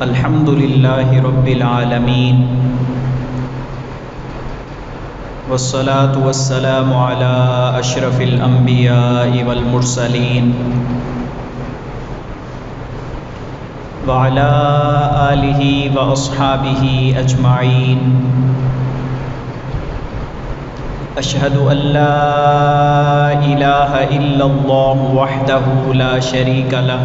الحمد لله رب العالمين والصلاة والسلام على أشرف الأنبياء والمرسلين وعلى آله وأصحابه أجمعين. أشهد أن لا إله إلا الله وحده لا شريك له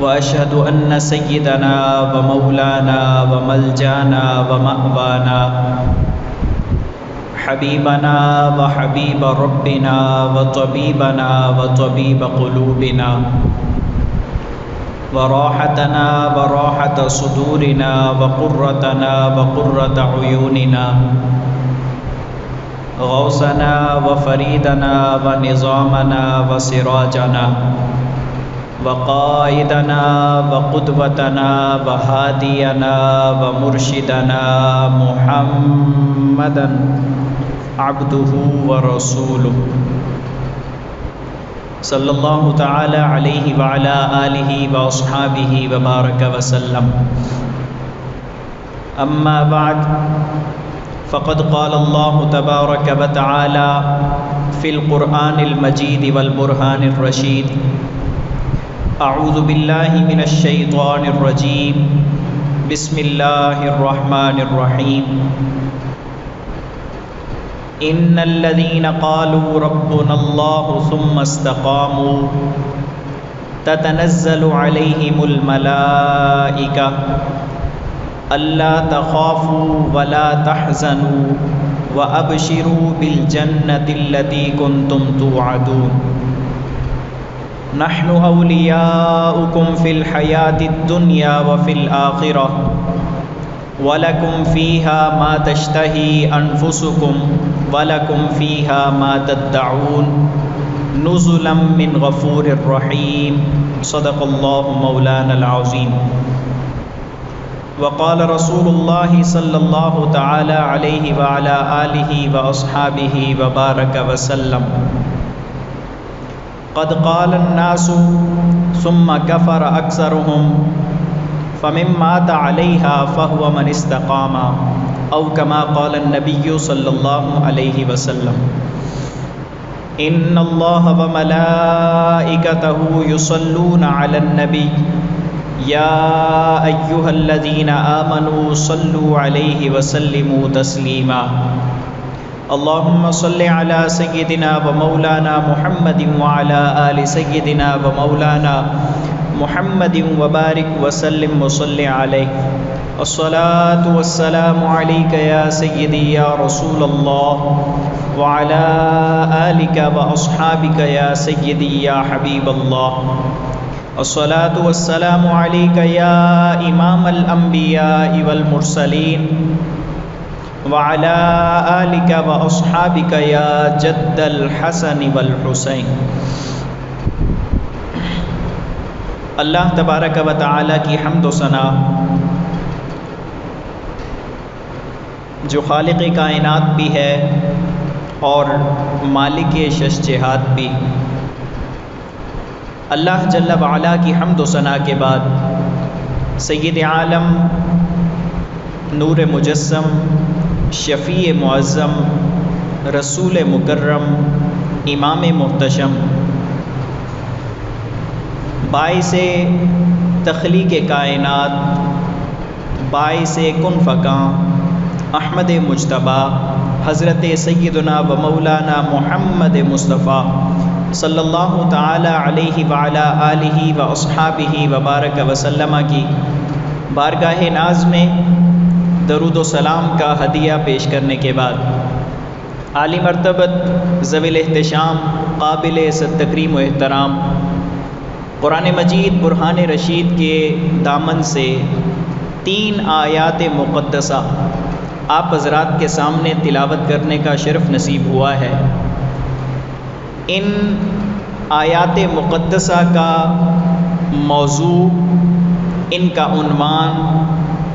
وأشهد أن سيدنا ومولانا وملجانا ومأوانا حبيبنا وحبيب ربنا وطبيبنا وطبيب قلوبنا وراحتنا وراحة صدورنا وقرتنا وقرة عيوننا غوثنا وفريدنا ونظامنا وسراجنا وقائدنا وقدوتنا وهادينا ومرشدنا محمدا عبده ورسوله صلی اللہ تعالی علیہ وعلی آلہ واصحابہ وبارک وسلم. اما بعد فقد قال اللہ تبارک وتعالی فی القرآن المجید والبرہان الرشید. اعوذ باللہ من الشیطان الرجیم. بسم اللہ الرحمن الرحیم. ان الذين قالوا ربنا الله ثم استقاموا تتنزل عليهم الملائكة ألا تخافوا ولا تحزنوا وأبشروا بالجنة التي كنتم توعدون. نحن أولياؤكم في الحياة الدنيا وفي الآخرة وَلَكُمْ فِيهَا مَا تَشْتَهِي أَنفُسُكُمْ وَلَكُمْ فِيهَا مَا تَدَّعُونَ نُزُلًا مِّن غَفُورٍ رَّحِيمٍ. صدق اللہ مولانا العظیم. وقال رسول اللہ صلی اللہ تعالی علیہ وعلی آلہ واصحابہ وبارک وسلم. قد قال الناس ثم كفر أكثرهم فمن مات عليها فهو من استقام او كما قال النبي صلى الله عليه وسلم. ان الله وملائكته يصلون على النبي يا ايها الذين امنوا صلوا عليه وسلموا تسليما. اللهم صل على سيدنا ومولانا محمد وعلى آل سيدنا ومولانا محمد وبارک وسلم وصل علیہ. الصلاة والسلام علیک یا سیدی یا رسول اللہ وعلی آلک واصحابک یا سیدی یا حبیب اللہ. الصلاة والسلام علیک یا امام الانبیاء والمرسلین وعلی آلک واصحابک یا جد الحسن والحسین. اللہ تبارک و تعالی کی حمد و ثنا جو خالق کائنات بھی ہے اور مالک شش جہات بھی. اللہ جل وعلا کی حمد و ثنا کے بعد سید عالم نور مجسم شفیع معظم رسول مکرم امام محتشم باعث تخلیق کائنات باعث کن فکاں احمد مجتبی حضرت سیدنا و مولانا محمد مصطفیٰ صلی اللہ تعالی علیہ وعلی آلہ و اصحابہ وبارک وسلم کی بارگاہ ناز میں درود و سلام کا ہدیہ پیش کرنے کے بعد عالی مرتبت ذوی الاحتشام قابل صد تکریم و احترام قرآن مجید برہان رشید کے دامن سے 3 آیات مقدسہ آپ حضرات کے سامنے تلاوت کرنے کا شرف نصیب ہوا ہے. ان آیات مقدسہ کا موضوع، ان کا عنوان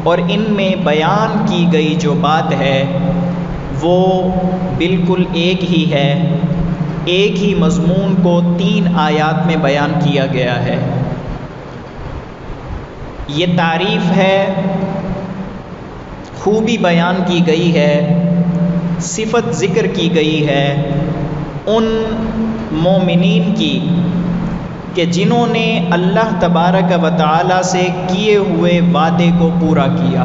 اور ان میں بیان کی گئی جو بات ہے وہ بالکل ایک ہی ہے. ایک ہی مضمون کو 3 آیات میں بیان کیا گیا ہے. یہ تعریف ہے، خوبی بیان کی گئی ہے، صفت ذکر کی گئی ہے ان مومنین کی کہ جنہوں نے اللہ تبارک و تعالی سے کیے ہوئے وعدے کو پورا کیا۔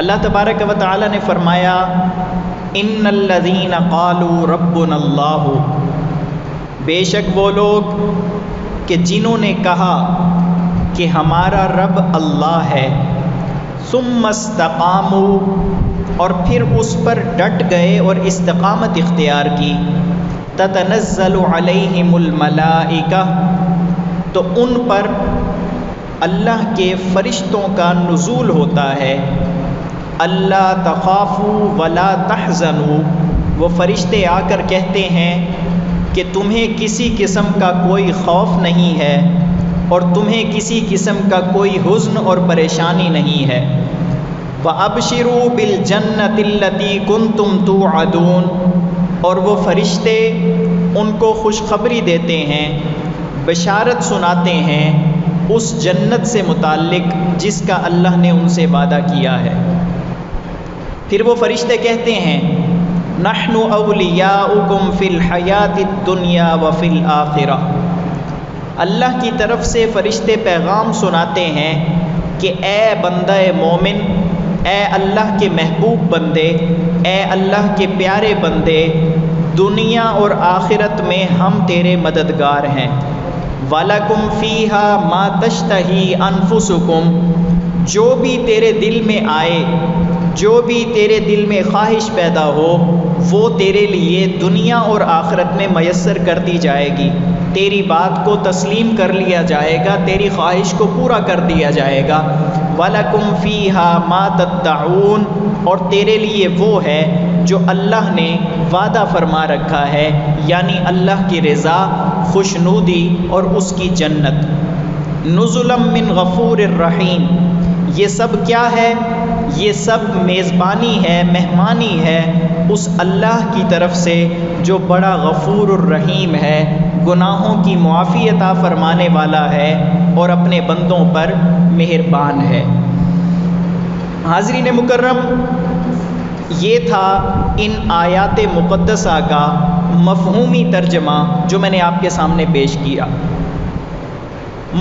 اللہ تبارک و تعالی نے فرمایا ان الذین قالوا ربنا اللہ، بے شک وہ لوگ کہ جنہوں نے کہا کہ ہمارا رب اللہ ہے، ثم استقاموا، اور پھر اس پر ڈٹ گئے اور استقامت اختیار کی، تتنزل علیہم الملائکہ، تو ان پر اللہ کے فرشتوں کا نزول ہوتا ہے، اللہ تخافوا ولا تحزنوا، وہ فرشتے آ کر کہتے ہیں کہ تمہیں کسی قسم کا کوئی خوف نہیں ہے اور تمہیں کسی قسم کا کوئی حزن اور پریشانی نہیں ہے، وَأَبْشِرُوا بِالْجَنَّةِ الَّتِي كُنْتُمْ تُوعَدُونَ، اور وہ فرشتے ان کو خوشخبری دیتے ہیں، بشارت سناتے ہیں اس جنت سے متعلق جس کا اللہ نے ان سے وعدہ کیا ہے۔ پھر وہ فرشتے کہتے ہیں نحن اولیاؤکم فی الحیات الدنیا وفی الآخرہ، اللہ کی طرف سے فرشتے پیغام سناتے ہیں کہ اے بندہ مومن، اے اللہ کے محبوب بندے، اے اللہ کے پیارے بندے، دنیا اور آخرت میں ہم تیرے مددگار ہیں، وَلَكُمْ فِيهَا مَا تَشْتَهِي أَنفُسُكُمْ، جو بھی تیرے دل میں آئے، جو بھی تیرے دل میں خواہش پیدا ہو، وہ تیرے لیے دنیا اور آخرت میں میسر کر دی جائے گی، تیری بات کو تسلیم کر لیا جائے گا، تیری خواہش کو پورا کر دیا جائے گا، وَلَكُمْ فِيهَا مَا تَدَّعُونَ، اور تیرے لیے وہ ہے جو اللہ نے وعدہ فرما رکھا ہے، یعنی اللہ کی رضا، خوشنودی اور اس کی جنت۔ نزلا من غفور الرحیم، یہ سب کیا ہے؟ یہ سب میزبانی ہے، مہمانی ہے اس اللہ کی طرف سے جو بڑا غفور الرحیم ہے، گناہوں کی معافی عطا فرمانے والا ہے اور اپنے بندوں پر مہربان ہے۔ حاضرین مکرم، یہ تھا ان آیات مقدسہ کا مفہومی ترجمہ جو میں نے آپ کے سامنے پیش کیا۔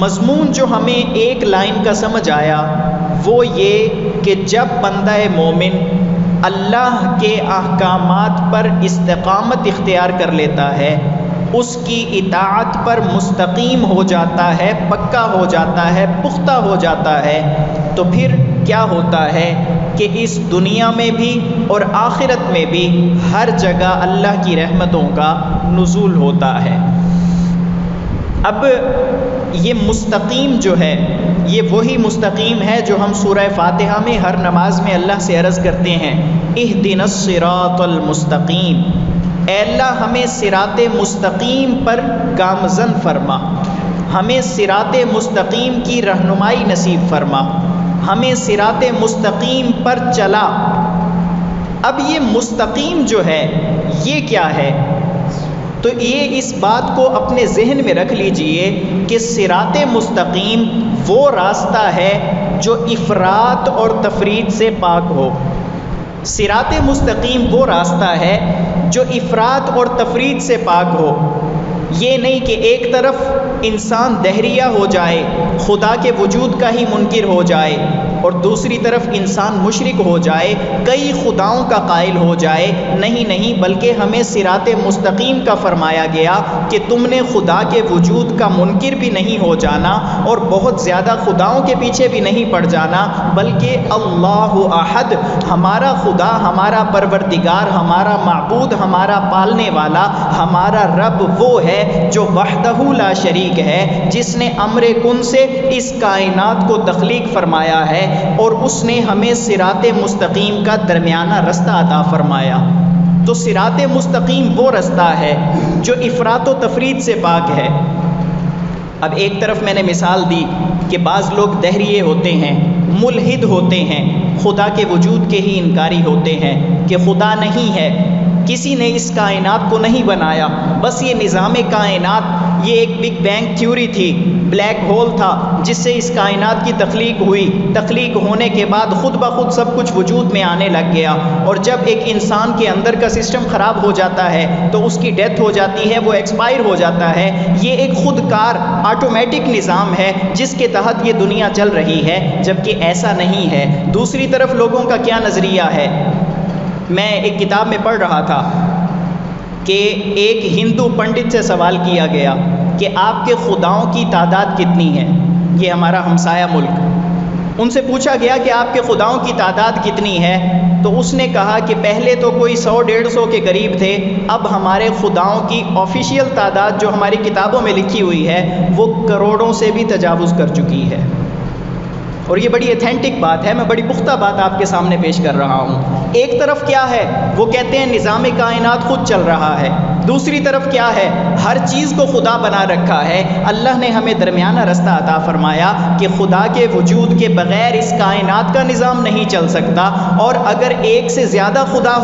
مضمون جو ہمیں ایک لائن کا سمجھ آیا وہ یہ کہ جب بندہ مومن اللہ کے احکامات پر استقامت اختیار کر لیتا ہے، اس کی اطاعت پر مستقیم ہو جاتا ہے، پکا ہو جاتا ہے، پختہ ہو جاتا ہے، تو پھر کیا ہوتا ہے کہ اس دنیا میں بھی اور آخرت میں بھی ہر جگہ اللہ کی رحمتوں کا نزول ہوتا ہے۔ اب یہ مستقیم جو ہے، یہ وہی مستقیم ہے جو ہم سورہ فاتحہ میں ہر نماز میں اللہ سے عرض کرتے ہیں اہدنا الصراط المستقیم، اے اللہ ہمیں صراط مستقیم پر گامزن فرما، ہمیں صراط مستقیم کی رہنمائی نصیب فرما، ہمیں صراط مستقیم پر چلا۔ اب یہ مستقیم جو ہے یہ کیا ہے؟ تو یہ اس بات کو اپنے ذہن میں رکھ لیجئے کہ صراط مستقیم وہ راستہ ہے جو افراط اور تفریط سے پاک ہو۔ صراط مستقیم وہ راستہ ہے جو افراط اور تفریط سے پاک ہو۔ یہ نہیں کہ ایک طرف انسان دہریہ ہو جائے، خدا کے وجود کا ہی منکر ہو جائے، اور دوسری طرف انسان مشرک ہو جائے، کئی خداؤں کا قائل ہو جائے۔ نہیں، بلکہ ہمیں صراط مستقیم کا فرمایا گیا کہ تم نے خدا کے وجود کا منکر بھی نہیں ہو جانا اور بہت زیادہ خداؤں کے پیچھے بھی نہیں پڑ جانا، بلکہ اللہ احد، ہمارا خدا، ہمارا پروردگار، ہمارا معبود، ہمارا پالنے والا، ہمارا رب وہ ہے جو وحدہ لا شریک ہے، جس نے امر کن سے اس کائنات کو تخلیق فرمایا ہے اور اس نے ہمیں صراط مستقیم کا درمیانہ رستہ عطا فرمایا۔ تو صراط مستقیم وہ رستہ ہے جو افراط و تفریط سے پاک ہے۔ اب ایک طرف میں نے مثال دی کہ بعض لوگ دہریے ہوتے ہیں، ملحد ہوتے ہیں، خدا کے وجود کے ہی انکاری ہوتے ہیں کہ خدا نہیں ہے، کسی نے اس کائنات کو نہیں بنایا، بس یہ نظام کائنات یہ ایک بگ بینگ تھیوری تھی، بلیک ہول تھا جس سے اس کائنات کی تخلیق ہوئی، تخلیق ہونے کے بعد خود بخود سب کچھ وجود میں آنے لگ گیا، اور جب ایک انسان کے اندر کا سسٹم خراب ہو جاتا ہے تو اس کی ڈیتھ ہو جاتی ہے، وہ ایکسپائر ہو جاتا ہے۔ یہ ایک خود کار آٹومیٹک نظام ہے جس کے تحت یہ دنیا چل رہی ہے، جبکہ ایسا نہیں ہے۔ دوسری طرف لوگوں کا کیا نظریہ ہے؟ میں ایک کتاب میں پڑھ رہا تھا کہ ایک ہندو پنڈت سے سوال کیا گیا کہ آپ کے خداؤں کی تعداد کتنی ہے؟ یہ ہمارا ہمسایہ ملک، ان سے پوچھا گیا کہ آپ کے خداؤں کی تعداد کتنی ہے؟ تو اس نے کہا کہ پہلے تو کوئی 100-150 کے قریب تھے، اب ہمارے خداؤں کی آفیشیل تعداد جو ہماری کتابوں میں لکھی ہوئی ہے وہ کروڑوں سے بھی تجاوز کر چکی ہے۔ اور یہ بڑی ایتھینٹک بات ہے، میں بڑی پختہ بات آپ کے سامنے پیش کر رہا ہوں۔ ایک طرف کیا ہے؟ وہ کہتے ہیں نظام کائنات خود چل رہا ہے۔ دوسری طرف کیا ہے؟ ہر چیز کو خدا بنا رکھا ہے۔ اللہ نے ہمیں درمیانہ رستہ عطا فرمایا کہ خدا کے وجود کے بغیر اس کائنات کا نظام نہیں چل سکتا، اور اگر ایک سے زیادہ خدا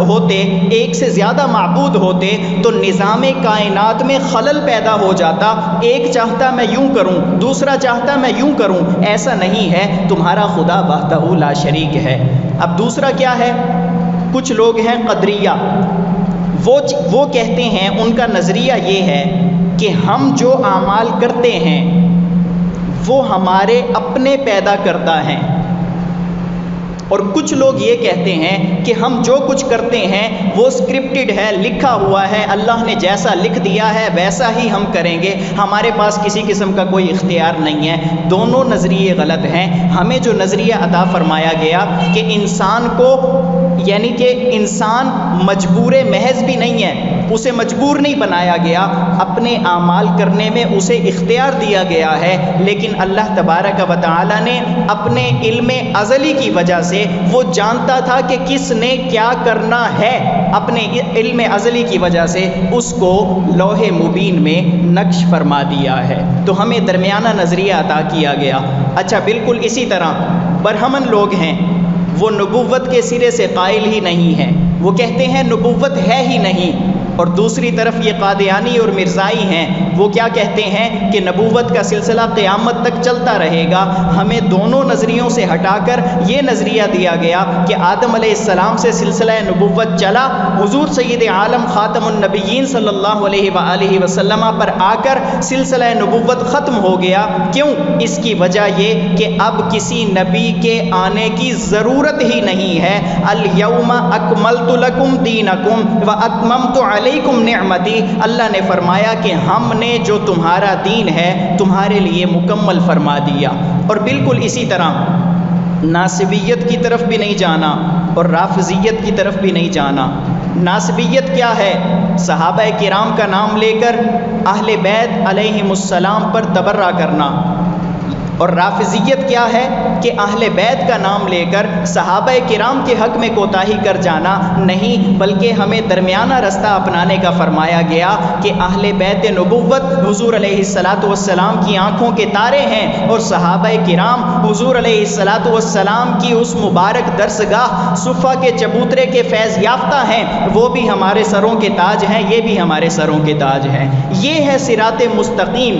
ہوتے، ایک سے زیادہ معبود ہوتے تو نظام کائنات میں خلل پیدا ہو جاتا۔ ایک چاہتا میں یوں کروں، دوسرا چاہتا میں یوں کروں، ایسا نہیں ہے۔ تمہارا خدا وحدہ لا شریک ہے۔ اب دوسرا کیا ہے؟ کچھ لوگ ہیں قدریہ، وہ کہتے ہیں، ان کا نظریہ یہ ہے کہ ہم جو اعمال کرتے ہیں وہ ہمارے اپنے پیدا کردہ ہیں، اور کچھ لوگ یہ کہتے ہیں کہ ہم جو کچھ کرتے ہیں وہ سکرپٹڈ ہے، لکھا ہوا ہے، اللہ نے جیسا لکھ دیا ہے ویسا ہی ہم کریں گے، ہمارے پاس کسی قسم کا کوئی اختیار نہیں ہے۔ دونوں نظریے غلط ہیں۔ ہمیں جو نظریہ عطا فرمایا گیا کہ انسان کو، یعنی کہ انسان مجبور محض بھی نہیں ہے، اسے مجبور نہیں بنایا گیا، اپنے اعمال کرنے میں اسے اختیار دیا گیا ہے، لیکن اللہ تبارک و تعالی نے اپنے علم ازلی کی وجہ سے، وہ جانتا تھا کہ کس نے کیا کرنا ہے، اپنے علم ازلی کی وجہ سے اس کو لوح مبین میں نقش فرما دیا ہے۔ تو ہمیں درمیانہ نظریہ عطا کیا گیا۔ اچھا، بالکل اسی طرح برہمن لوگ ہیں، وہ نبوت کے سرے سے قائل ہی نہیں ہیں، وہ کہتے ہیں نبوت ہے ہی نہیں۔ اور دوسری طرف یہ قادیانی اور مرزائی ہیں، وہ کیا کہتے ہیں کہ نبوت کا سلسلہ قیامت تک چلتا رہے گا۔ ہمیں دونوں نظریوں سے ہٹا کر یہ نظریہ دیا گیا کہ آدم علیہ السلام سے سلسلہ نبوت چلا، حضور سید عالم خاتم النبیین صلی اللہ علیہ وآلہ وسلم پر آ کر سلسلہ نبوت ختم ہو گیا۔ کیوں؟ اس کی وجہ یہ کہ اب کسی نبی کے آنے کی ضرورت ہی نہیں ہے۔ الیوم اکملت لکم دینکم واتممت علیکم نعمتی، اللہ نے فرمایا کہ ہم نے جو تمہارا دین ہے تمہارے لیے مکمل فرما دیا۔ اور بالکل اسی طرح ناسبیت کی طرف بھی نہیں جانا اور رافضیت کی طرف بھی نہیں جانا۔ ناسبیت کیا ہے؟ صحابہ کرام کا نام لے کر اہل بیت علیہم السلام پر تبرہ کرنا۔ اور رافضیت کیا ہے؟ کہ اہل بیت کا نام لے کر صحابہ کرام کے حق میں کوتاہی کر جانا نہیں، بلکہ ہمیں درمیانہ رستہ اپنانے کا فرمایا گیا کہ اہل بیت نبوت حضور علیہ الصلاۃ والسلام کی آنکھوں کے تارے ہیں، اور صحابہ کرام حضور علیہ الصلاۃ والسلام کی اس مبارک درسگاہ صفہ کے چبوترے کے فیض یافتہ ہیں، وہ بھی ہمارے سروں کے تاج ہیں، یہ بھی ہمارے سروں کے تاج ہیں۔ یہ ہے صراط مستقیم،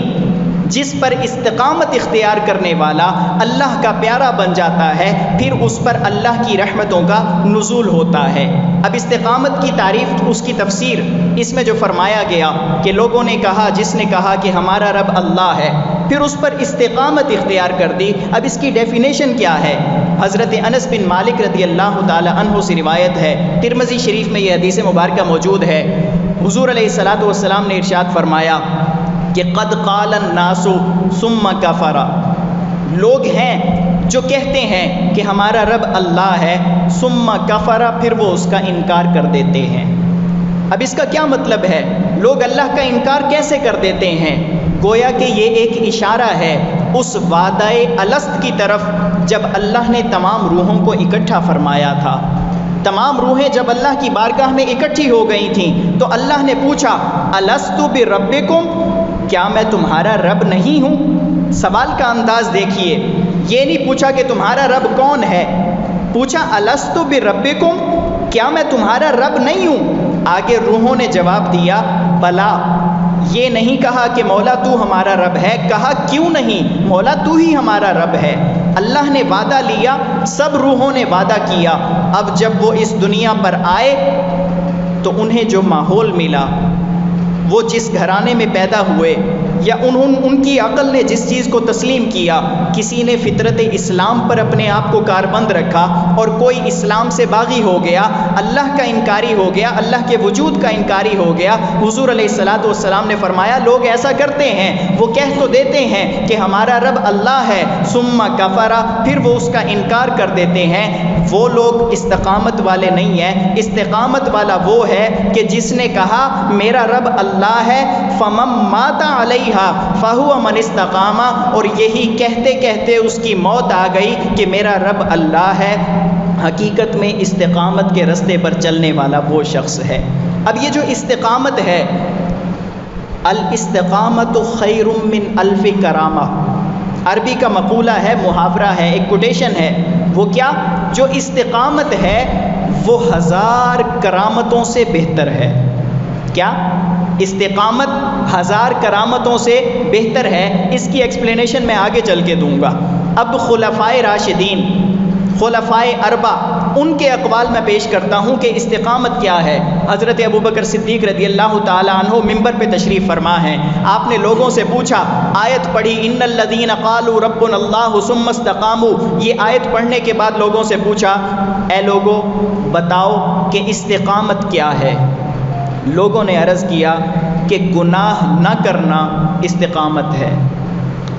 جس پر استقامت اختیار کرنے والا اللہ کا پیارا بن جاتا ہے، پھر اس پر اللہ کی رحمتوں کا نزول ہوتا ہے۔ اب استقامت کی تعریف، اس کی تفسیر، اس میں جو فرمایا گیا کہ لوگوں نے کہا، جس نے کہا کہ ہمارا رب اللہ ہے، پھر اس پر استقامت اختیار کر دی۔ اب اس کی ڈیفینیشن کیا ہے؟ حضرت انس بن مالک رضی اللہ تعالی عنہ سے روایت ہے، ترمذی شریف میں یہ حدیث مبارکہ موجود ہے، حضور علیہ الصلاۃ والسلام نے ارشاد فرمایا کہ قد قال الناس ثم کفر، لوگ ہیں جو کہتے ہیں کہ ہمارا رب اللہ ہے، ثم کفر، پھر وہ اس کا انکار کر دیتے ہیں۔ اب اس کا کیا مطلب ہے؟ لوگ اللہ کا انکار کیسے کر دیتے ہیں؟ گویا کہ یہ ایک اشارہ ہے اس وعدہ الست کی طرف جب اللہ نے تمام روحوں کو اکٹھا فرمایا تھا۔ تمام روحیں جب اللہ کی بارگاہ میں اکٹھی ہو گئی تھیں تو اللہ نے پوچھا الست بربکم، کیا میں تمہارا رب نہیں ہوں؟ سوال کا انداز دیکھیے، یہ نہیں پوچھا کہ تمہارا رب کون ہے، پوچھا الست بربکم، کیا میں تمہارا رب نہیں ہوں؟ آگے روحوں نے جواب دیا بلا، یہ نہیں کہا کہ مولا تو ہمارا رب ہے، کہا کیوں نہیں، مولا تو ہی ہمارا رب ہے۔ اللہ نے وعدہ لیا، سب روحوں نے وعدہ کیا، اب جب وہ اس دنیا پر آئے تو انہیں جو ماحول ملا، وہ جس گھرانے میں پیدا ہوئے، یا ان کی عقل نے جس چیز کو تسلیم کیا، کسی نے فطرت اسلام پر اپنے آپ کو کاربند رکھا اور کوئی اسلام سے باغی ہو گیا، اللہ کا انکاری ہو گیا، اللہ کے وجود کا انکاری ہو گیا۔ حضور علیہ الصلاۃ والسلام نے فرمایا لوگ ایسا کرتے ہیں، وہ کہہ تو دیتے ہیں کہ ہمارا رب اللہ ہے، ثم کفرا، پھر وہ اس کا انکار کر دیتے ہیں، وہ لوگ استقامت والے نہیں ہیں۔ استقامت والا وہ ہے کہ جس نے کہا میرا رب اللہ ہے، فمن مات علیہ فہو من استقامہ، اور یہی کہتے کہتے اس کی موت آ گئی کہ میرا رب اللہ ہے، حقیقت میں استقامت کے رستے پر چلنے والا وہ شخص ہے۔ اب یہ جو استقامت ہے، الاستقامت خیر من الف کرامہ، عربی کا مقولہ ہے، محاورہ ہے، ایک کوٹیشن ہے، وہ کیا؟ جو استقامت ہے وہ 1000 کرامتوں سے بہتر ہے۔ کیا؟ استقامت 1000 کرامتوں سے بہتر ہے۔ اس کی ایکسپلینیشن میں آگے چل کے دوں گا۔ اب خلفائے راشدین، خلفائے اربع، ان کے اقوال میں پیش کرتا ہوں کہ استقامت کیا ہے۔ حضرت ابوبکر صدیق رضی اللہ تعالی عنہ ممبر پہ تشریف فرما ہیں، آپ نے لوگوں سے پوچھا، آیت پڑھی ان الذین قالوا ربنا اللہ ثم استقاموا، یہ آیت پڑھنے کے بعد لوگوں سے پوچھا اے لوگوں بتاؤ کہ استقامت کیا ہے؟ لوگوں نے عرض کیا کہ گناہ نہ کرنا استقامت ہے۔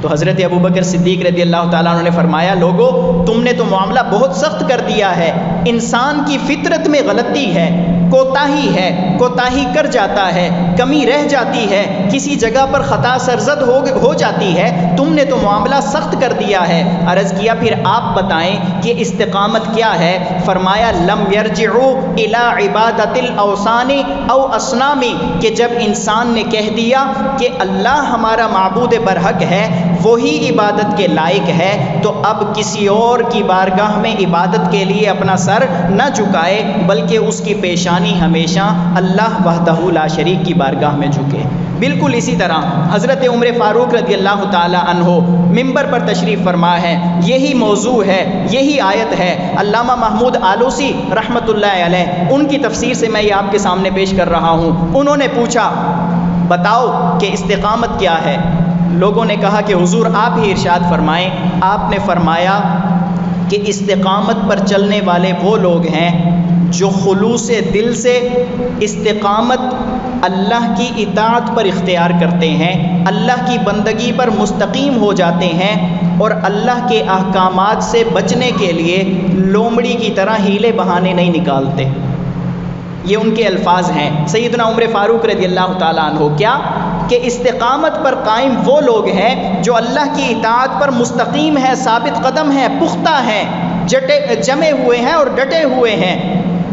تو حضرت ابوبکر صدیق رضی اللہ تعالیٰ عنہ نے فرمایا لوگو تم نے تو معاملہ بہت سخت کر دیا ہے، انسان کی فطرت میں غلطی ہے، کوتاہی ہے، کوتاہی کر جاتا ہے، کمی رہ جاتی ہے، کسی جگہ پر خطا سرزد ہو جاتی ہے، تم نے تو معاملہ سخت کر دیا ہے۔ عرض کیا پھر آپ بتائیں کہ استقامت کیا ہے؟ فرمایا لم یرجعوا الی عبادت الاوثان او اصنام، کہ جب انسان نے کہہ دیا کہ اللہ ہمارا معبود برحق ہے، وہی عبادت کے لائق ہے، تو اب کسی اور کی بارگاہ میں عبادت کے لیے اپنا سر نہ جھکائے، بلکہ اس کی پیشانی ہمیشہ اللہ وحدہ لا شریک کی بارگاہ میں جھکے۔ بالکل اسی طرح حضرت عمر فاروق رضی اللہ تعالی عنہ ممبر پر تشریف فرما ہے، یہی موضوع ہے، یہی آیت ہے۔ علامہ محمود آلوسی رحمۃ اللہ علیہ، ان کی تفسیر سے میں یہ آپ کے سامنے پیش کر رہا ہوں۔ انہوں نے پوچھا بتاؤ کہ استقامت کیا ہے؟ لوگوں نے کہا کہ حضور آپ ہی ارشاد فرمائیں۔ آپ نے فرمایا کہ استقامت پر چلنے والے وہ لوگ ہیں جو خلوص دل سے استقامت اللہ کی اطاعت پر اختیار کرتے ہیں، اللہ کی بندگی پر مستقیم ہو جاتے ہیں، اور اللہ کے احکامات سے بچنے کے لیے لومڑی کی طرح ہیلے بہانے نہیں نکالتے۔ یہ ان کے الفاظ ہیں سیدنا عمر فاروق رضی اللہ تعالیٰ عنہ۔ کیا کہ استقامت پر قائم وہ لوگ ہیں جو اللہ کی اطاعت پر مستقیم ہیں، ثابت قدم ہیں، پختہ ہیں، جمے ہوئے ہیں اور ڈٹے ہوئے ہیں،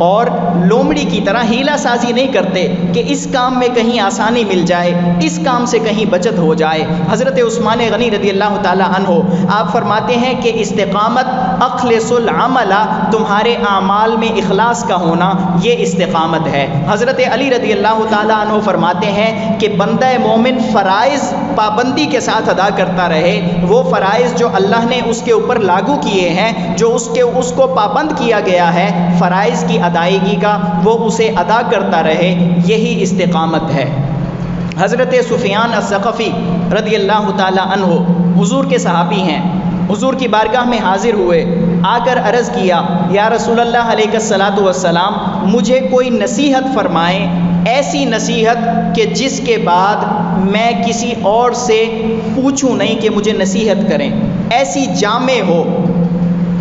اور لومڑی کی طرح ہیلا سازی نہیں کرتے کہ اس کام میں کہیں آسانی مل جائے، اس کام سے کہیں بچت ہو جائے۔ حضرت عثمان غنی رضی اللہ تعالی عنہ آپ فرماتے ہیں کہ استقامت اخلص العمل، تمہارے اعمال میں اخلاص کا ہونا، یہ استقامت ہے۔ حضرت علی رضی اللہ تعالی عنہ فرماتے ہیں کہ بندہ مومن فرائض پابندی کے ساتھ ادا کرتا رہے، وہ فرائض جو اللہ نے اس کے اوپر لاگو کیے ہیں، جو اس کو پابند کیا گیا ہے فرائض کی ادائیگی کا، وہ اسے ادا کرتا رہے، یہی استقامت ہے۔ حضرت سفیان الثقفی رضی اللہ تعالی عنہ حضور کے صحابی ہیں، حضور کی بارگاہ میں حاضر ہوئے، آ کر عرض کیا یا رسول اللہ علیہ الصلاۃ والسلام مجھے کوئی نصیحت فرمائیں، ایسی نصیحت کہ جس کے بعد میں کسی اور سے پوچھوں نہیں کہ مجھے نصیحت کریں، ایسی جامع ہو،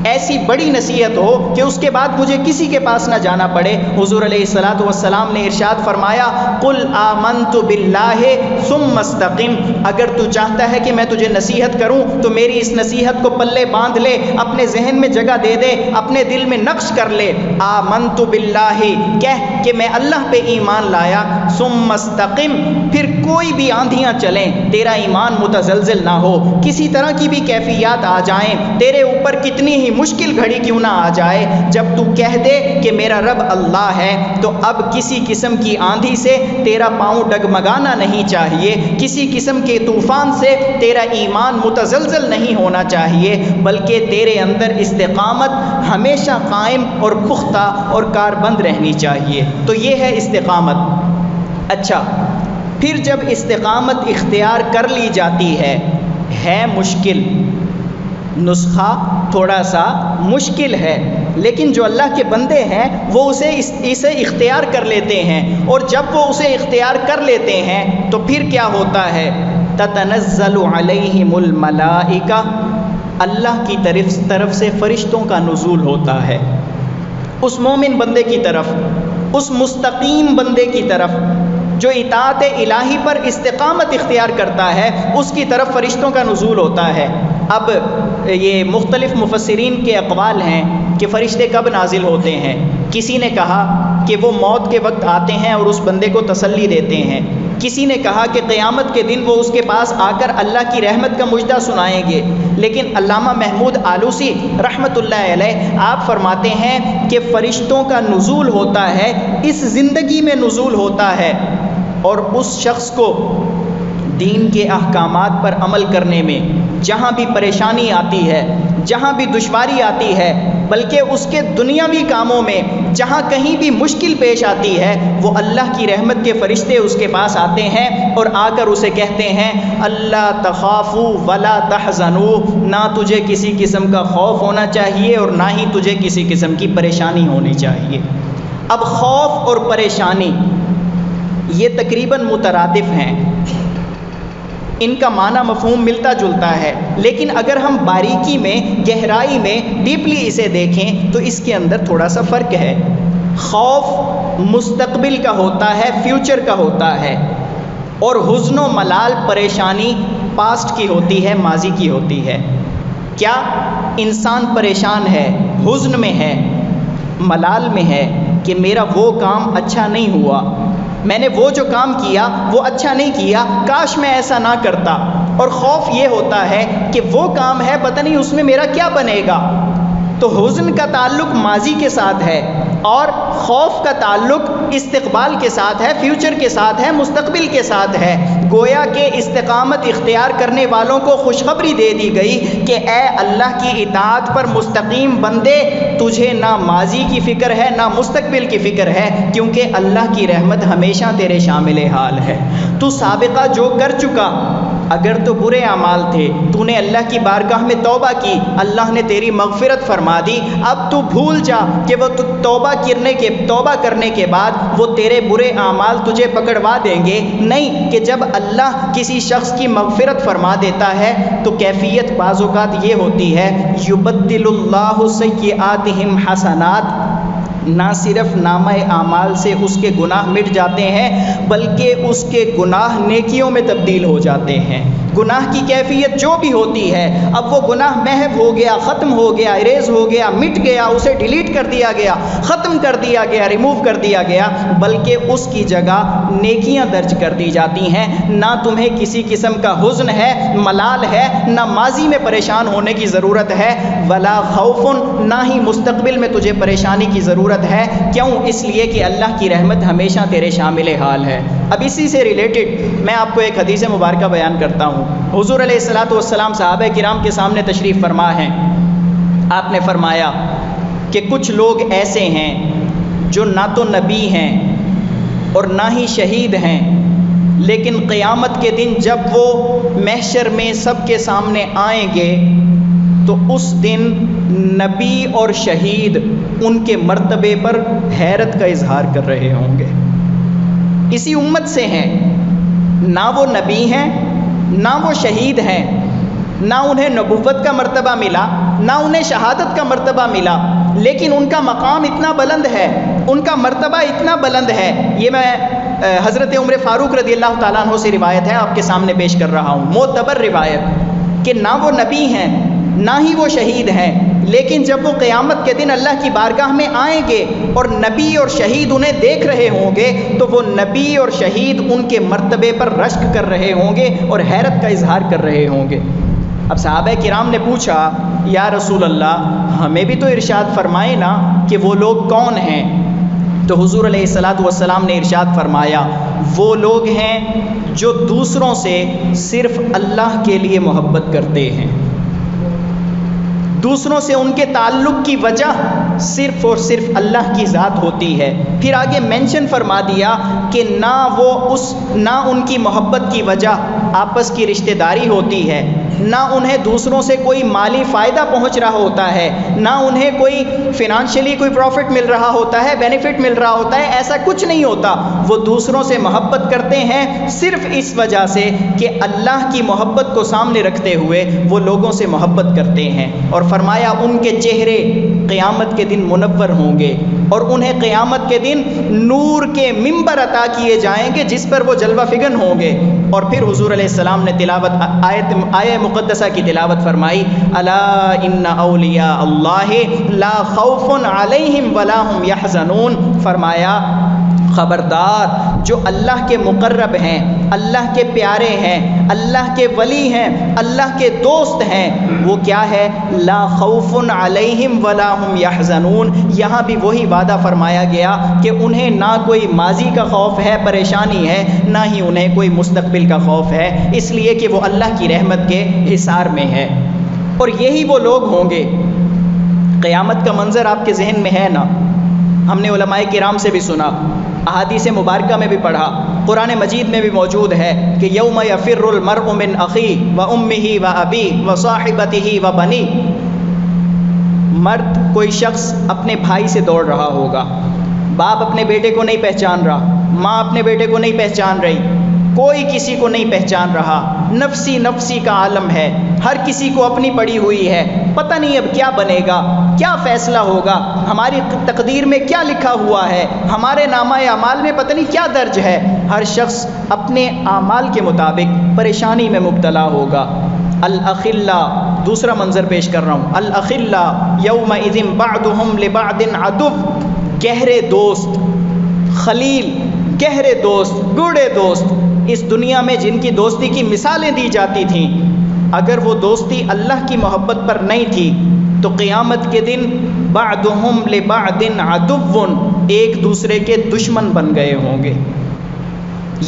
ایسی بڑی نصیحت ہو کہ اس کے بعد مجھے کسی کے پاس نہ جانا پڑے۔ حضور علیہ الصلاۃ والسلام نے ارشاد فرمایا قل آمنت باللہ ثم استقم، اگر تو چاہتا ہے کہ میں تجھے نصیحت کروں تو میری اس نصیحت کو پلے باندھ لے، اپنے ذہن میں جگہ دے دے، اپنے دل میں نقش کر لے، آمنت باللہ، کہہ کہ میں اللہ پہ ایمان لایا، ثم استقم، پھر کوئی بھی آندھیاں چلیں تیرا ایمان متزلزل نہ ہو، کسی طرح کی بھی کیفیات آ جائیں، تیرے اوپر کتنی ہی مشکل گھڑی کیوں نہ آ جائے، جب تو کہہ دے کہ میرا رب اللہ ہے، تو اب کسی قسم کی آندھی سے تیرا پاؤں ڈگمگانا نہیں چاہیے، کسی قسم کے طوفان سے تیرا ایمان متزلزل نہیں ہونا چاہیے، بلکہ تیرے اندر استقامت ہمیشہ قائم اور پختہ اور کاربند رہنی چاہیے۔ تو یہ ہے استقامت۔ اچھا، پھر جب استقامت اختیار کر لی جاتی ہے مشکل، نسخہ تھوڑا سا مشکل ہے، لیکن جو اللہ کے بندے ہیں وہ اسے اختیار کر لیتے ہیں، اور جب وہ اسے اختیار کر لیتے ہیں تو پھر کیا ہوتا ہے؟ تتنزل علیہم الملائکہ، اللہ کی طرف سے فرشتوں کا نزول ہوتا ہے اس مومن بندے کی طرف، اس مستقیم بندے کی طرف جو اطاعت الہی پر استقامت اختیار کرتا ہے، اس کی طرف فرشتوں کا نزول ہوتا ہے۔ اب یہ مختلف مفسرین کے اقوال ہیں کہ فرشتے کب نازل ہوتے ہیں۔ کسی نے کہا کہ وہ موت کے وقت آتے ہیں اور اس بندے کو تسلی دیتے ہیں، کسی نے کہا کہ قیامت کے دن وہ اس کے پاس آ کر اللہ کی رحمت کا مجدہ سنائیں گے، لیکن علامہ محمود آلوسی رحمۃ اللہ علیہ آپ فرماتے ہیں کہ فرشتوں کا نزول ہوتا ہے، اس زندگی میں نزول ہوتا ہے، اور اس شخص کو دین کے احکامات پر عمل کرنے میں جہاں بھی پریشانی آتی ہے، جہاں بھی دشواری آتی ہے، بلکہ اس کے دنیاوی کاموں میں جہاں کہیں بھی مشکل پیش آتی ہے، وہ اللہ کی رحمت کے فرشتے اس کے پاس آتے ہیں اور آ کر اسے کہتے ہیں اللہ تخافوا ولا تحزنوا، نہ تجھے کسی قسم کا خوف ہونا چاہیے اور نہ ہی تجھے کسی قسم کی پریشانی ہونی چاہیے۔ اب خوف اور پریشانی یہ تقریباً مترادف ہیں، ان کا معنی مفہوم ملتا جلتا ہے، لیکن اگر ہم باریکی میں، گہرائی میں، ڈیپلی اسے دیکھیں تو اس کے اندر تھوڑا سا فرق ہے۔ خوف مستقبل کا ہوتا ہے، فیوچر کا ہوتا ہے، اور حزن و ملال، پریشانی پاسٹ کی ہوتی ہے، ماضی کی ہوتی ہے۔ کیا انسان پریشان ہے، حزن میں ہے، ملال میں ہے کہ میرا وہ کام اچھا نہیں ہوا، میں نے وہ جو کام کیا وہ اچھا نہیں کیا، کاش میں ایسا نہ کرتا، اور خوف یہ ہوتا ہے کہ وہ کام ہے پتہ نہیں اس میں میرا کیا بنے گا۔ تو حزن کا تعلق ماضی کے ساتھ ہے اور خوف کا تعلق استقبال کے ساتھ ہے، فیوچر کے ساتھ ہے، مستقبل کے ساتھ ہے۔ گویا کہ استقامت اختیار کرنے والوں کو خوشخبری دے دی گئی کہ اے اللہ کی اطاعت پر مستقیم بندے، تجھے نہ ماضی کی فکر ہے نہ مستقبل کی فکر ہے، کیونکہ اللہ کی رحمت ہمیشہ تیرے شامل حال ہے۔ تو سابقہ جو کر چکا، اگر تو برے اعمال تھے، تو نے اللہ کی بارگاہ میں توبہ کی، اللہ نے تیری مغفرت فرما دی، اب تو بھول جا کہ وہ توبہ کرنے کے بعد وہ تیرے برے اعمال تجھے پکڑوا دیں گے۔ نہیں، کہ جب اللہ کسی شخص کی مغفرت فرما دیتا ہے تو کیفیت بعض اوقات یہ ہوتی ہے یبدل اللہ سیئاتہم حسنات، نہ صرف نامہ اعمال سے اس کے گناہ مٹ جاتے ہیں بلکہ اس کے گناہ نیکیوں میں تبدیل ہو جاتے ہیں۔ گناہ کی کیفیت جو بھی ہوتی ہے، اب وہ گناہ محو ہو گیا، ختم ہو گیا، اریز ہو گیا، مٹ گیا، اسے ڈیلیٹ کر دیا گیا، ختم کر دیا گیا، ریموو کر دیا گیا، بلکہ اس کی جگہ نیکیاں درج کر دی جاتی ہیں۔ نہ تمہیں کسی قسم کا حزن ہے، ملال ہے، نہ ماضی میں پریشان ہونے کی ضرورت ہے، ولا خوف، نہ ہی مستقبل میں تجھے پریشانی کی ضرورت ہے۔ کیوں؟ اس لیے کہ اللہ کی رحمت ہمیشہ تیرے شامل حال ہے۔ اب اسی سے ریلیٹڈ میں آپ کو ایک حدیث مبارکہ بیان کرتا ہوں۔ حضور علیہ الصلوۃ والسلام صحابہ کرام کے سامنے تشریف فرما ہیں، آپ نے فرمایا کہ کچھ لوگ ایسے ہیں جو نہ تو نبی ہیں اور نہ ہی شہید ہیں، لیکن قیامت کے دن جب وہ محشر میں سب کے سامنے آئیں گے تو اس دن نبی اور شہید ان کے مرتبے پر حیرت کا اظہار کر رہے ہوں گے۔ اسی امت سے ہیں، نہ وہ نبی ہیں نہ وہ شہید ہیں، نہ انہیں نبوت کا مرتبہ ملا نہ انہیں شہادت کا مرتبہ ملا، لیکن ان کا مقام اتنا بلند ہے، ان کا مرتبہ اتنا بلند ہے۔ یہ میں حضرت عمر فاروق رضی اللہ تعالیٰ عنہ سے روایت ہے، آپ کے سامنے پیش کر رہا ہوں، معتبر روایت، کہ نہ وہ نبی ہیں نہ ہی وہ شہید ہیں، لیکن جب وہ قیامت کے دن اللہ کی بارگاہ میں آئیں گے اور نبی اور شہید انہیں دیکھ رہے ہوں گے تو وہ نبی اور شہید ان کے مرتبے پر رشک کر رہے ہوں گے اور حیرت کا اظہار کر رہے ہوں گے۔ اب صحابہ کرام نے پوچھا یا رسول اللہ ہمیں بھی تو ارشاد فرمائے نا کہ وہ لوگ کون ہیں؟ تو حضور علیہ الصلاۃ والسلام نے ارشاد فرمایا وہ لوگ ہیں جو دوسروں سے صرف اللہ کے لیے محبت کرتے ہیں، دوسروں سے ان کے تعلق کی وجہ صرف اور صرف اللہ کی ذات ہوتی ہے۔ پھر آگے مینشن فرما دیا کہ نہ ان کی محبت کی وجہ آپس کی رشتہ داری ہوتی ہے، نہ انہیں دوسروں سے کوئی مالی فائدہ پہنچ رہا ہوتا ہے، نہ انہیں کوئی فائنانشلی کوئی پروفٹ مل رہا ہوتا ہے، بینیفٹ مل رہا ہوتا ہے، ایسا کچھ نہیں ہوتا۔ وہ دوسروں سے محبت کرتے ہیں صرف اس وجہ سے کہ اللہ کی محبت کو سامنے رکھتے ہوئے وہ لوگوں سے محبت کرتے ہیں، اور فرمایا ان کے چہرے قیامت کے دن منور ہوں گے اور انہیں قیامت کے دن نور کے ممبر عطا کیے جائیں گے جس پر وہ جلوہ فگن ہوں گے۔ اور پھر حضور علیہ السلام نے آیت مقدسہ کی تلاوت فرمائی، الا ان اولیاء اللہ لا خوف علیہم ولا هم یحزنون۔ فرمایا خبردار جو اللہ کے مقرب ہیں، اللہ کے پیارے ہیں، اللہ کے ولی ہیں، اللہ کے دوست ہیں، وہ کیا ہے؟ لا خوف علیہم ولا هم یحزنون۔ یہاں بھی وہی وعدہ فرمایا گیا کہ انہیں نہ کوئی ماضی کا خوف ہے، پریشانی ہے، نہ ہی انہیں کوئی مستقبل کا خوف ہے، اس لیے کہ وہ اللہ کی رحمت کے حصار میں ہے۔ اور یہی وہ لوگ ہوں گے۔ قیامت کا منظر آپ کے ذہن میں ہے نا؟ ہم نے علماء کرام سے بھی سنا، احادیث مبارکہ میں بھی پڑھا، قرآن مجید میں بھی موجود ہے کہ یوم یفر المرء من اخیہ و امہ و ابیہ و صاحبتہ و بنیہ۔ مرد کوئی شخص اپنے بھائی سے دوڑ رہا ہوگا، باپ اپنے بیٹے کو نہیں پہچان رہا، ماں اپنے بیٹے کو نہیں پہچان رہی، کوئی کسی کو نہیں پہچان رہا، نفسی نفسی کا عالم ہے، ہر کسی کو اپنی پڑی ہوئی ہے، پتہ نہیں اب کیا بنے گا، کیا فیصلہ ہوگا، ہماری تقدیر میں کیا لکھا ہوا ہے، ہمارے نامہ اعمال میں پتہ نہیں کیا درج ہے۔ ہر شخص اپنے اعمال کے مطابق پریشانی میں مبتلا ہوگا۔ الاخلاء، دوسرا منظر پیش کر رہا ہوں، الاخلاء یومئذ بعضهم لبعض عدو، گہرے دوست، خلیل، گہرے دوست، گوڑے دوست، اس دنیا میں جن کی دوستی کی مثالیں دی جاتی تھیں، اگر وہ دوستی اللہ کی محبت پر نہیں تھی تو قیامت کے دن بعضهم لبعض عدو، ایک دوسرے کے دشمن بن گئے ہوں گے۔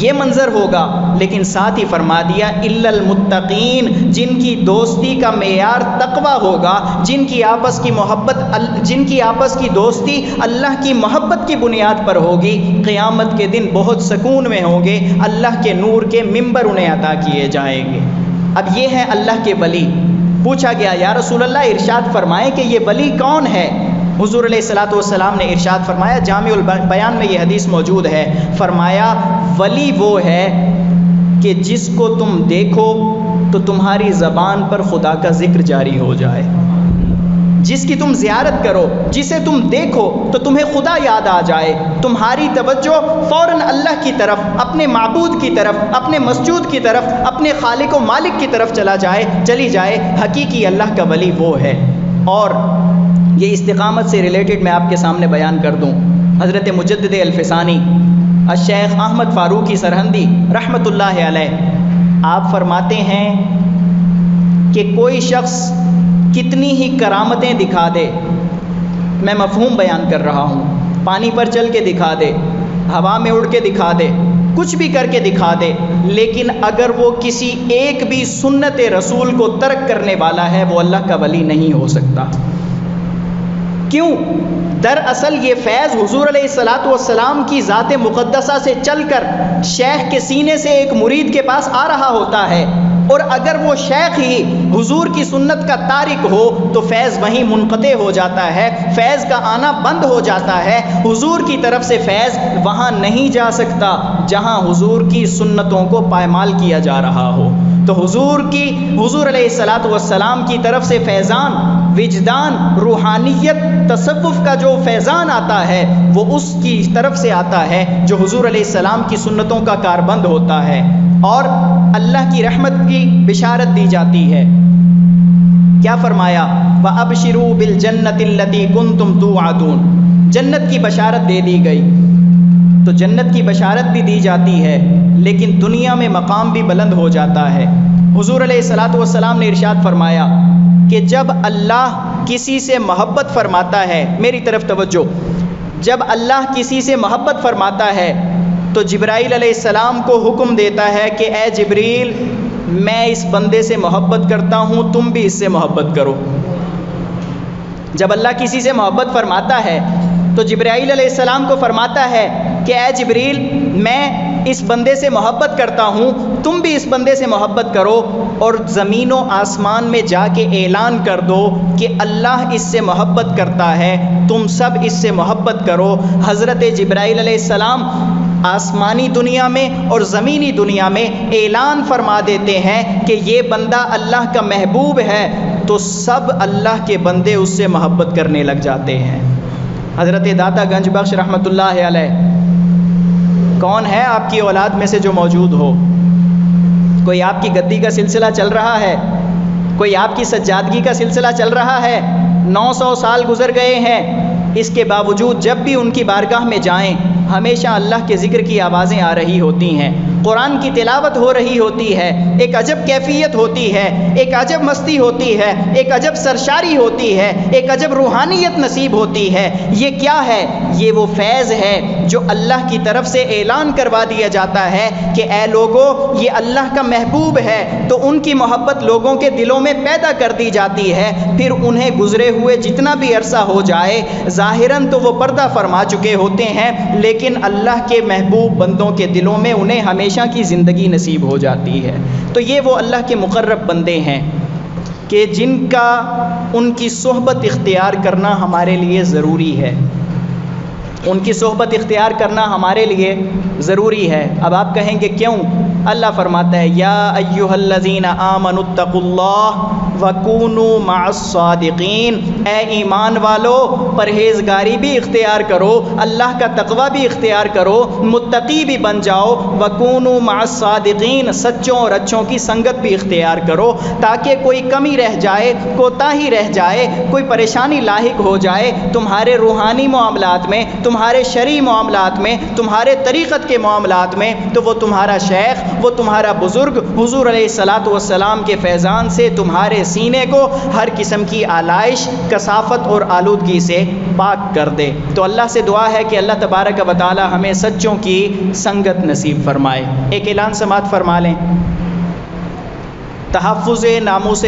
یہ منظر ہوگا، لیکن ساتھ ہی فرما دیا الا المتقین، جن کی دوستی کا معیار تقویٰ ہوگا، جن کی آپس کی محبت، جن کی آپس کی دوستی اللہ کی محبت کی بنیاد پر ہوگی، قیامت کے دن بہت سکون میں ہوں گے، اللہ کے نور کے ممبر انہیں عطا کیے جائیں گے۔ اب یہ ہے اللہ کے ولی۔ پوچھا گیا یا رسول اللہ ارشاد فرمائیں کہ یہ ولی کون ہے؟ حضور علیہ الصلاۃ والسلام نے ارشاد فرمایا، جامع البیان میں یہ حدیث موجود ہے، فرمایا ولی وہ ہے کہ جس کو تم دیکھو تو تمہاری زبان پر خدا کا ذکر جاری ہو جائے، جس کی تم زیارت کرو، جسے تم دیکھو تو تمہیں خدا یاد آ جائے، تمہاری توجہ فوراً اللہ کی طرف، اپنے معبود کی طرف، اپنے مسجود کی طرف، اپنے خالق و مالک کی طرف چلی جائے۔ حقیقی اللہ کا ولی وہ ہے۔ اور یہ استقامت سے ریلیٹڈ میں آپ کے سامنے بیان کر دوں، حضرت مجدد الفسانی الشیخ احمد فاروقی سرہندی رحمۃ اللہ علیہ، آپ فرماتے ہیں کہ کوئی شخص کتنی ہی کرامتیں دکھا دے، میں مفہوم بیان کر رہا ہوں، پانی پر چل کے دکھا دے، ہوا میں اڑ کے دکھا دے، کچھ بھی کر کے دکھا دے، لیکن اگر وہ کسی ایک بھی سنت رسول کو ترک کرنے والا ہے، وہ اللہ کا ولی نہیں ہو سکتا۔ کیوں؟ دراصل یہ فیض حضور علیہ الصلاۃ والسلام کی ذات مقدسہ سے چل کر شیخ کے سینے سے ایک مرید کے پاس آ رہا ہوتا ہے، اور اگر وہ شیخ ہی حضور کی سنت کا تارک ہو تو فیض وہیں منقطع ہو جاتا ہے، فیض کا آنا بند ہو جاتا ہے، حضور کی طرف سے فیض وہاں نہیں جا سکتا جہاں حضور کی سنتوں کو پائمال کیا جا رہا ہو۔ تو حضور علیہ الصلاۃ والسلام کی طرف سے فیضان، وجدان، روحانیت، تصوف کا جو فیضان آتا ہے وہ اس کی طرف سے آتا ہے جو حضور علیہ السلام کی سنتوں کا کاربند ہوتا ہے، اور اللہ کی رحمت کی بشارت دی جاتی ہے۔ کیا فرمایا؟ وَأَبْشِرُوا بِالْجَنَّةِ الَّتِي كُنْتُمْ تُوعَدُونَ، جنت کی بشارت دے دی گئی۔ تو جنت کی بشارت بھی دی جاتی ہے، لیکن دنیا میں مقام بھی بلند ہو جاتا ہے۔ حضور علیہ الصلوۃ والسلام نے ارشاد فرمایا کہ جب اللہ کسی سے محبت فرماتا ہے، میری طرف توجہ، جب اللہ کسی سے محبت فرماتا ہے تو جبرائیل علیہ السلام کو حکم دیتا ہے کہ اے جبریل، میں اس بندے سے محبت کرتا ہوں، تم بھی اس سے محبت کرو۔ جب اللہ کسی سے محبت فرماتا ہے تو جبرائیل علیہ السلام کو فرماتا ہے کہ اے جبریل، میں اس بندے سے محبت کرتا ہوں، تم بھی اس بندے سے محبت کرو، اور زمین و آسمان میں جا کے اعلان کر دو کہ اللہ اس سے محبت کرتا ہے، تم سب اس سے محبت کرو۔ حضرت جبرائیل علیہ السلام آسمانی دنیا میں اور زمینی دنیا میں اعلان فرما دیتے ہیں کہ یہ بندہ اللہ کا محبوب ہے، تو سب اللہ کے بندے اس سے محبت کرنے لگ جاتے ہیں۔ حضرت داتا گنج بخش رحمۃ اللہ علیہ، کون ہے آپ کی اولاد میں سے جو موجود ہو؟ کوئی آپ کی گدی کا سلسلہ چل رہا ہے؟ کوئی آپ کی سجادگی کا سلسلہ چل رہا ہے؟ 900 سال گزر گئے ہیں، اس کے باوجود جب بھی ان کی بارگاہ میں جائیں ہمیشہ اللہ کے ذکر کی آوازیں آ رہی ہوتی ہیں، قرآن کی تلاوت ہو رہی ہوتی ہے، ایک عجب کیفیت ہوتی ہے، ایک عجب مستی ہوتی ہے، ایک عجب سرشاری ہوتی ہے، ایک عجب روحانیت نصیب ہوتی ہے۔ یہ کیا ہے؟ یہ وہ فیض ہے جو اللہ کی طرف سے اعلان کروا دیا جاتا ہے کہ اے لوگو، یہ اللہ کا محبوب ہے، تو ان کی محبت لوگوں کے دلوں میں پیدا کر دی جاتی ہے۔ پھر انہیں گزرے ہوئے جتنا بھی عرصہ ہو جائے، ظاہراً تو وہ پردہ فرما چکے ہوتے ہیں، لیکن اللہ کے محبوب بندوں کے دلوں میں انہیں ہمیشہ کی زندگی نصیب ہو جاتی ہے۔ تو یہ وہ اللہ کے مقرب بندے ہیں کہ جن کا ان کی صحبت اختیار کرنا ہمارے لیے ضروری ہے، ان کی صحبت اختیار کرنا ہمارے لیے ضروری ہے۔ اب آپ کہیں گے کیوں؟ اللہ فرماتا ہے یا ایھا الذین آمنوا اتقوا اللہ وکونوا مع الصادقین، اے ایمان والو پرہیزگاری بھی اختیار کرو، اللہ کا تقوی بھی اختیار کرو، متقی بھی بن جاؤ، وکونوا مع الصادقین، سچوں اور اچھوں کی سنگت بھی اختیار کرو، تاکہ کوئی کمی رہ جائے، کوتاہی رہ جائے، کوئی پریشانی لاحق ہو جائے تمہارے روحانی معاملات میں، تمہارے شرعی معاملات میں، تمہارے طریقت کے معاملات میں، تو وہ تمہارا شیخ، وہ تمہارا بزرگ حضور علیہ الصلوۃ والسلام کے فیضان سے تمہارے سینے کو ہر قسم کی آلائش، کثافت اور آلودگی سے پاک کر دے۔ تو اللہ سے دعا ہے کہ اللہ تبارک و تعالی ہمیں سچوں کی سنگت نصیب فرمائے۔ ایک اعلان سماعت فرما لیں، تحفظ ناموس